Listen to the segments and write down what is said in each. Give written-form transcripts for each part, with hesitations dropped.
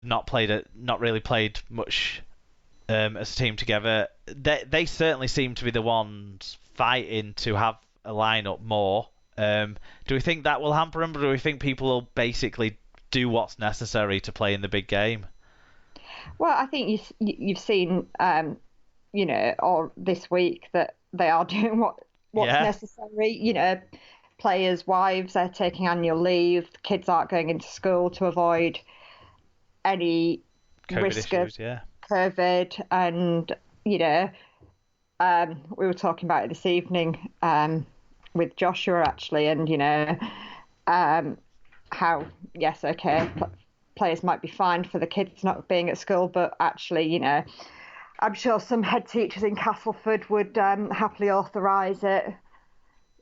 not really played much as a team together. They certainly seem to be the ones fighting to have a lineup more. Do we think that will hamper them, or do we think people will basically do what's necessary to play in the big game? Well, I think you've seen, or this week that they are doing what's Yeah. necessary. Players' wives are taking annual leave. The kids aren't going into school to avoid any COVID risk issues, of yeah. COVID. And we were talking about it this evening with Joshua actually, and how yes, okay, players might be fined for the kids not being at school, but actually, I'm sure some head teachers in Castleford would happily authorise it.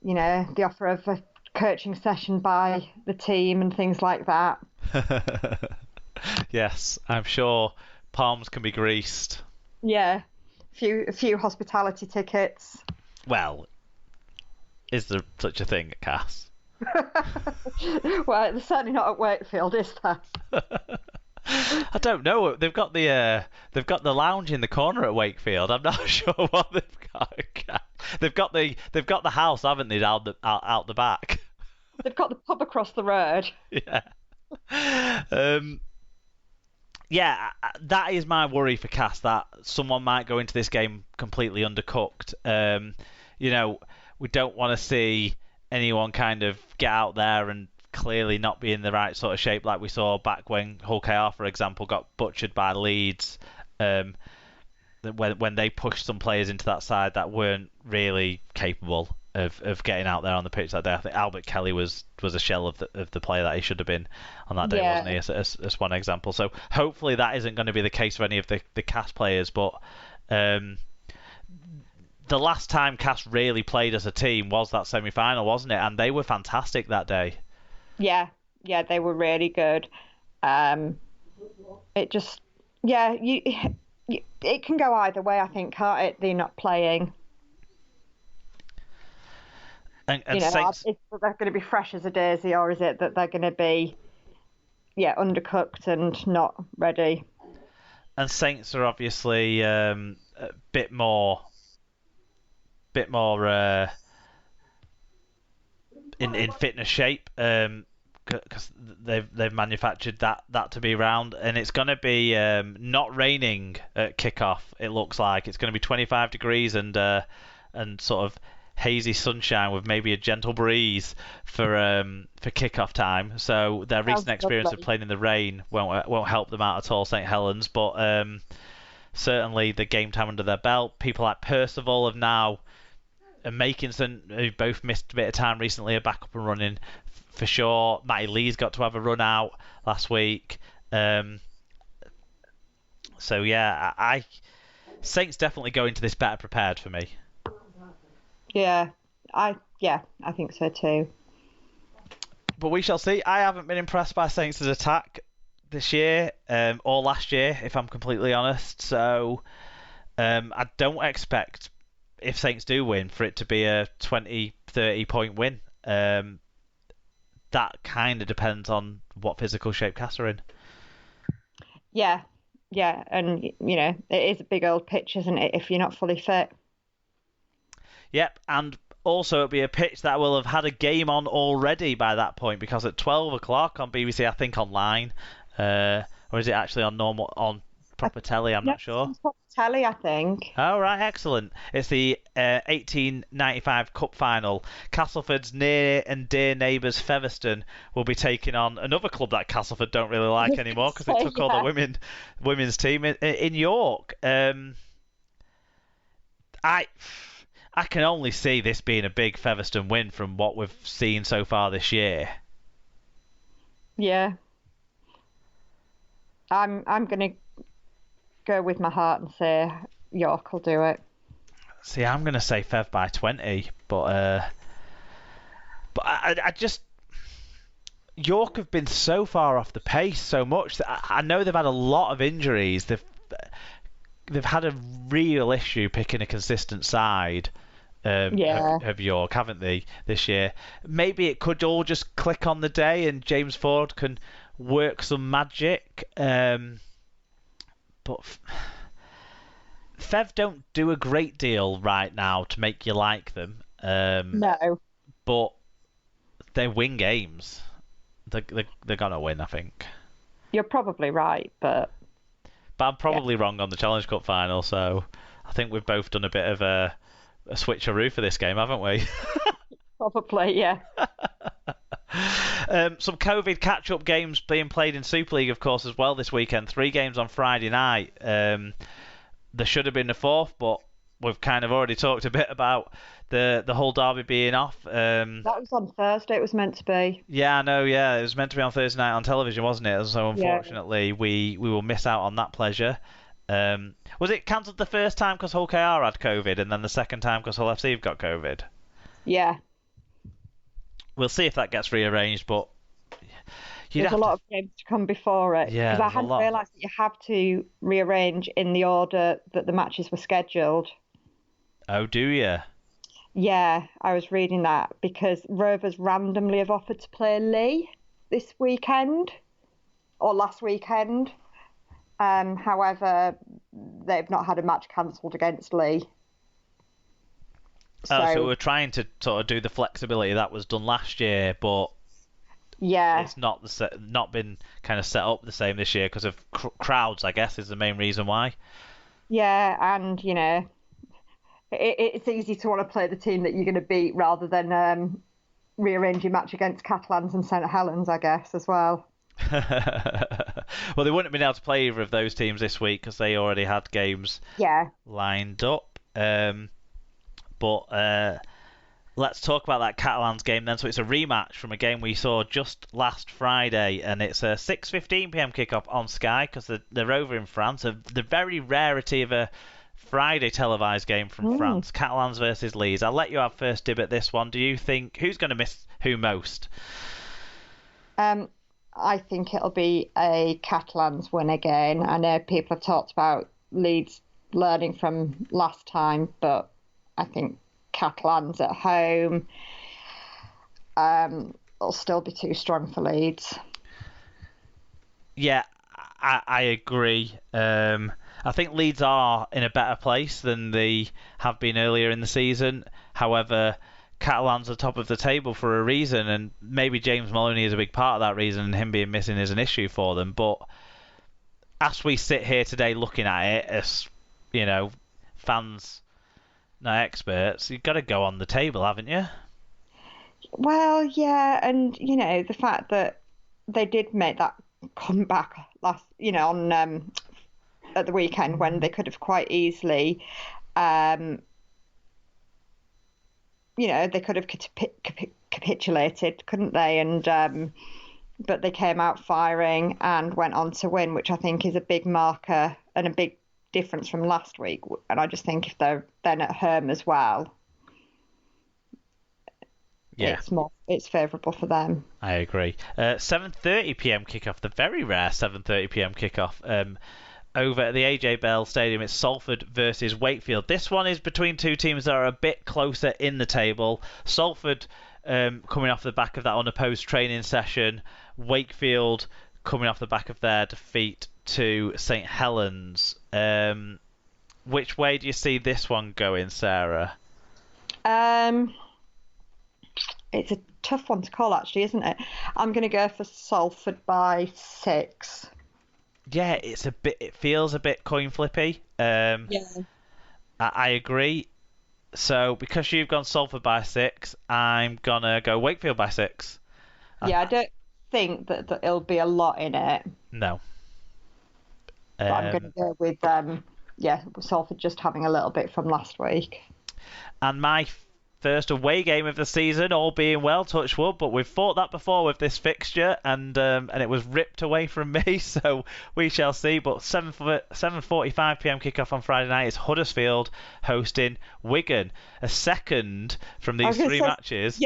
The offer of a coaching session by the team and things like that. Yes, I'm sure palms can be greased. Yeah, a few hospitality tickets. Well, is there such a thing, Cass? Well, it's certainly not at Wakefield, is there? I don't know. They've got the lounge in the corner at Wakefield. I'm not sure what they've got. They've got the house, haven't they, out the back? They've got the pub across the road. Yeah. Yeah, that is my worry for Cass, that someone might go into this game completely undercooked. We don't want to see anyone kind of get out there and clearly not be in the right sort of shape, like we saw back when Hull KR, for example, got butchered by Leeds. When they pushed some players into that side that weren't really capable of getting out there on the pitch that day. I think Albert Kelly was a shell of the player that he should have been on that day, wasn't he? As one example. So hopefully that isn't going to be the case for any of the Cass players. But the last time Cass really played as a team was that semi-final, wasn't it? And they were fantastic that day. Yeah, they were really good. It just, it can go either way, I think, can't it? They're not playing. And Saints... Is they're going to be fresh as a daisy, or is it that they're going to be, undercooked and not ready? And Saints are obviously a bit more in fitness shape, because they've manufactured that to be round, and it's going to be not raining at kickoff. It looks like it's going to be 25 degrees and sort of hazy sunshine with maybe a gentle breeze for kickoff time. So their recent experience of playing in the rain won't help them out at all, St Helens. But certainly the game time under their belt. People like Percival have now, and Makinson, who both missed a bit of time recently, are back up and running for sure. Matty Lee's got to have a run out last week. So yeah, Saints definitely go into this better prepared for me. Yeah, I think so too. But we shall see. I haven't been impressed by Saints' attack this year, or last year, if I'm completely honest. So I don't expect, if Saints do win, for it to be a 20, 30 point win. That kind of depends on what physical shape Cass are in. Yeah, and it is a big old pitch, isn't it, if you're not fully fit? Yep, and also it'll be a pitch that will have had a game on already by that point, because at 12 o'clock on BBC, I think online, or is it actually on proper telly? I'm not sure. Proper telly, I think. Oh, right, excellent. It's the 1895 Cup Final. Castleford's near and dear neighbours Featherstone will be taking on another club that Castleford don't really like anymore, because they took all the women's team in York. I can only see this being a big Featherstone win from what we've seen so far this year. Yeah. I'm going to go with my heart and say York will do it. See, I'm going to say Fev by 20, but I just... York have been so far off the pace so much that I know they've had a lot of injuries. They've had a real issue picking a consistent side of York, haven't they, this year? Maybe it could all just click on the day and James Ford can work some magic. But Fev don't do a great deal right now to make you like them. No. But they win games. They're gonna win, I think. You're probably right, but I'm probably wrong on the Challenge Cup final, so I think we've both done a bit of a switcheroo for this game, haven't we? probably, yeah. Some COVID catch-up games being played in Super League, of course, as well this weekend. 3 games on Friday night. There should have been a fourth, but we've kind of already talked a bit about the whole derby being off. That was on Thursday, it was meant to be. Yeah, I know, yeah. It was meant to be on Thursday night on television, wasn't it? So unfortunately, we will miss out on that pleasure. Was it cancelled the first time because Hull KR had COVID, and then the second time because Hull FC have got COVID? Yeah. We'll see if that gets rearranged, but there's a lot of games to come before it. Yeah, because I hadn't realised that you have to rearrange in the order that the matches were scheduled. Oh, do you? Yeah, I was reading that because Rovers randomly have offered to play Lee this weekend or last weekend. However, they've not had a match cancelled against Lee. So we're trying to sort of do the flexibility that was done last year, but yeah, it's not been kind of set up the same this year because of crowds, I guess, is the main reason why. Yeah, and you know, it's easy to want to play the team that you're going to beat rather than rearrange your match against Catalans and St Helens, I guess, as well. Well, they wouldn't have been able to play either of those teams this week because they already had games lined up. But let's talk about that Catalans game then. So it's a rematch from a game we saw just last Friday, and it's a 6:15 p.m. kickoff on Sky because they're over in France. The very rarity of a Friday televised game from France, Catalans versus Leeds. I'll let you have first dib at this one. Do you think who's going to miss who most? I think it'll be a Catalans win again. I know people have talked about Leeds learning from last time, but I think Catalans at home will still be too strong for Leeds. Yeah, I agree. I think Leeds are in a better place than they have been earlier in the season. However, Catalans are top of the table for a reason, and maybe James Maloney is a big part of that reason, and him being missing is an issue for them. But as we sit here today looking at it, as you know, fans, not experts, you've got to go on the table, haven't you? Well, yeah, and you know the fact that they did make that comeback last, on at the weekend when they could have quite easily. They could have capitulated, couldn't they? And but they came out firing and went on to win, which I think is a big marker and a big difference from last week. And I just think if they're then at home as well, it's favourable for them. I agree. 7:30 p.m. kickoff, the very rare 7:30 p.m. kickoff. Over at the AJ Bell Stadium, it's Salford versus Wakefield. This one is between two teams that are a bit closer in the table. Salford coming off the back of that unopposed training session. Wakefield coming off the back of their defeat to St Helens. Which way do you see this one going, Sarah? It's a tough one to call, actually, isn't it? I'm going to go for Salford by 6. Yeah, it feels a bit coin flippy. Yeah. I agree. So because you've gone Salford by 6, I'm gonna go Wakefield by 6. Yeah, I don't think that it'll be a lot in it. No. But I'm gonna go with Salford just having a little bit from last week. And my first away game of the season, all being well, touch wood, but we've fought that before with this fixture, and it was ripped away from me, so we shall see. But 7:45 p.m. kickoff on Friday night is Huddersfield hosting Wigan, a second from these three matches,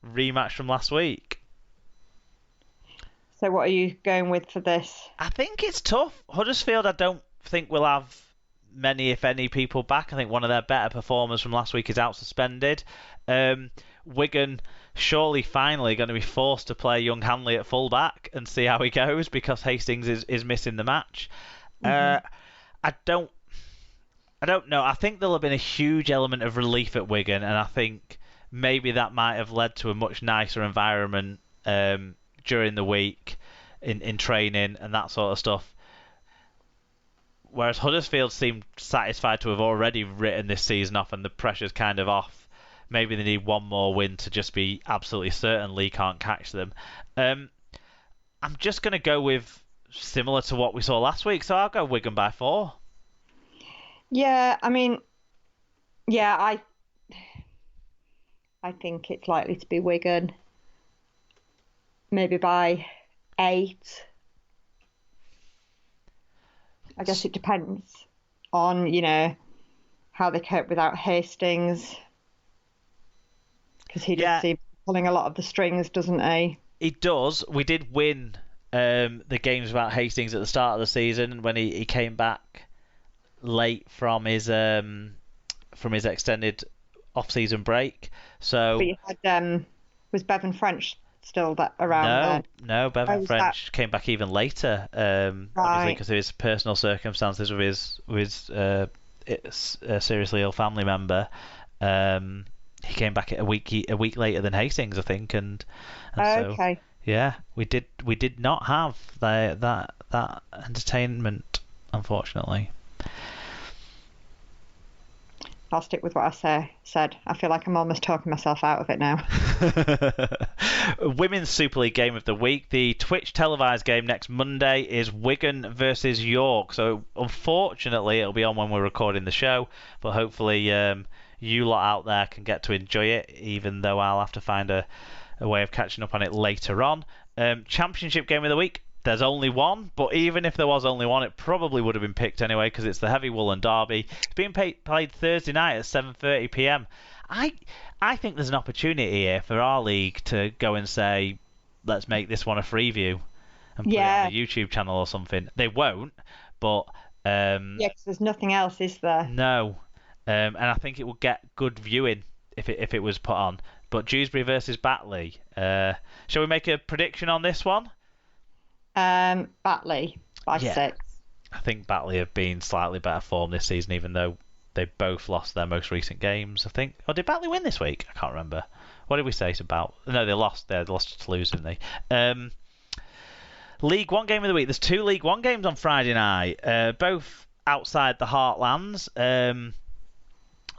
rematch from last week. So what are you going with for this? I think it's tough. Huddersfield, I don't think will have many, if any, people back. I think one of their better performers from last week is out suspended. Wigan surely finally going to be forced to play young Hanley at full back and see how he goes because Hastings is missing the match. I don't know. I think there'll have been a huge element of relief at Wigan, and I think maybe that might have led to a much nicer environment during the week in training and that sort of stuff. Whereas Huddersfield seemed satisfied to have already written this season off and the pressure's kind of off. Maybe they need one more win to just be absolutely certain Lee can't catch them. I'm just going to go with similar to what we saw last week, so I'll go Wigan by 4. Yeah, I mean, I think it's likely to be Wigan. Maybe by 8. I guess it depends on, how they cope without Hastings. Because he does seem pulling a lot of the strings, doesn't he? He does. We did win the games without Hastings at the start of the season when he came back late from his extended off-season break. So, but you had, was Bevan French still around then? No, Bevan French came back even later, obviously because of his personal circumstances with his seriously ill family member. He came back a week later than Hastings, I think, and okay. So yeah, we did not have that entertainment, unfortunately. I'll stick with what I said. I feel like I'm almost talking myself out of it now. Women's Super League game of the week. The Twitch televised game next Monday is Wigan versus York. So unfortunately, it'll be on when we're recording the show, but hopefully you lot out there can get to enjoy it, even though I'll have to find a way of catching up on it later on. Championship game of the week. There's only one, but even if there was only one, it probably would have been picked anyway because it's the Heavy Woolen Derby. It's being played Thursday night at 7:30 p.m. I think there's an opportunity here for our league to go and say, let's make this one a free view and put it on the YouTube channel or something. They won't, but because there's nothing else, is there? No, and I think it will get good viewing if it was put on. But Dewsbury versus Batley. Shall we make a prediction on this one? Batley by 6. I think Batley have been slightly better form this season, even though they both lost their most recent games, I think. Or did Batley win this week? I can't remember. What did we say about? No, they lost. They lost to Toulouse, didn't they? League One game of the week. There's 2 League One games on Friday night, both outside the heartlands.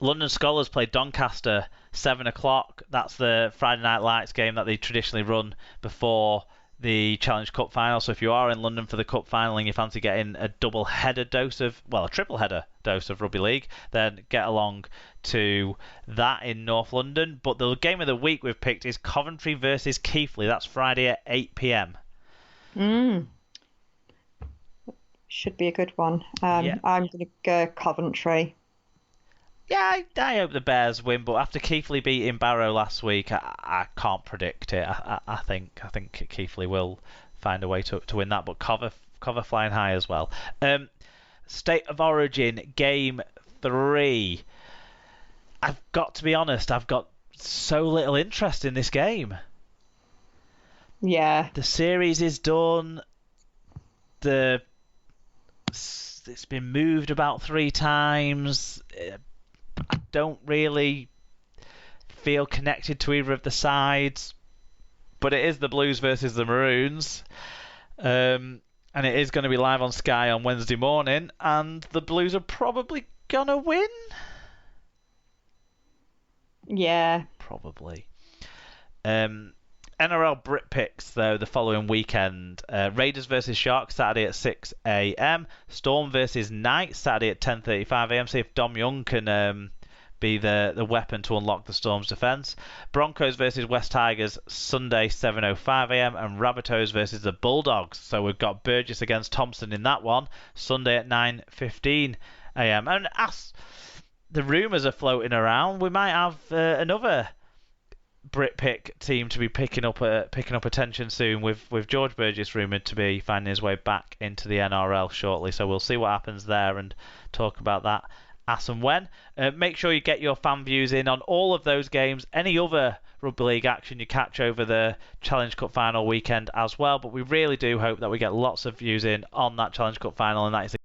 London Scholars play Doncaster 7 o'clock. That's the Friday Night Lights game that they traditionally run before the Challenge Cup final. So if you are in London for the Cup final and you fancy getting a triple header dose of rugby league, then get along to that in North London. But the game of the week we've picked is Coventry versus Keighley. That's Friday at 8 p.m. Should be a good one. I'm going to go Coventry. Yeah, I hope the Bears win, but after Keighley beating Barrow last week, I can't predict it. I think Keighley will find a way to win that, but cover flying high as well. State of Origin game 3. I've got to be honest, I've got so little interest in this game. Yeah. The series is done. It's been moved about 3 times. I don't really feel connected to either of the sides, but it is the Blues versus the Maroons, and it is going to be live on Sky on Wednesday morning, and the Blues are probably going to win. Yeah. Probably. NRL Brit picks, though, the following weekend. Raiders versus Sharks, Saturday at 6 a.m. Storm versus Knights, Saturday at 10:35 a.m. See if Dom Young can be the weapon to unlock the Storm's defence. Broncos versus West Tigers, Sunday 7:05 a.m. And Rabbitohs versus the Bulldogs. So we've got Burgess against Thompson in that one, Sunday at 9:15 a.m. And as the rumours are floating around, we might have another Brit pick team to be picking up attention soon, with George Burgess rumoured to be finding his way back into the NRL shortly. So we'll see what happens there and talk about that as and when. Make sure you get your fan views in on all of those games, any other Rugby League action you catch over the Challenge Cup final weekend as well. But we really do hope that we get lots of views in on that Challenge Cup final, and that is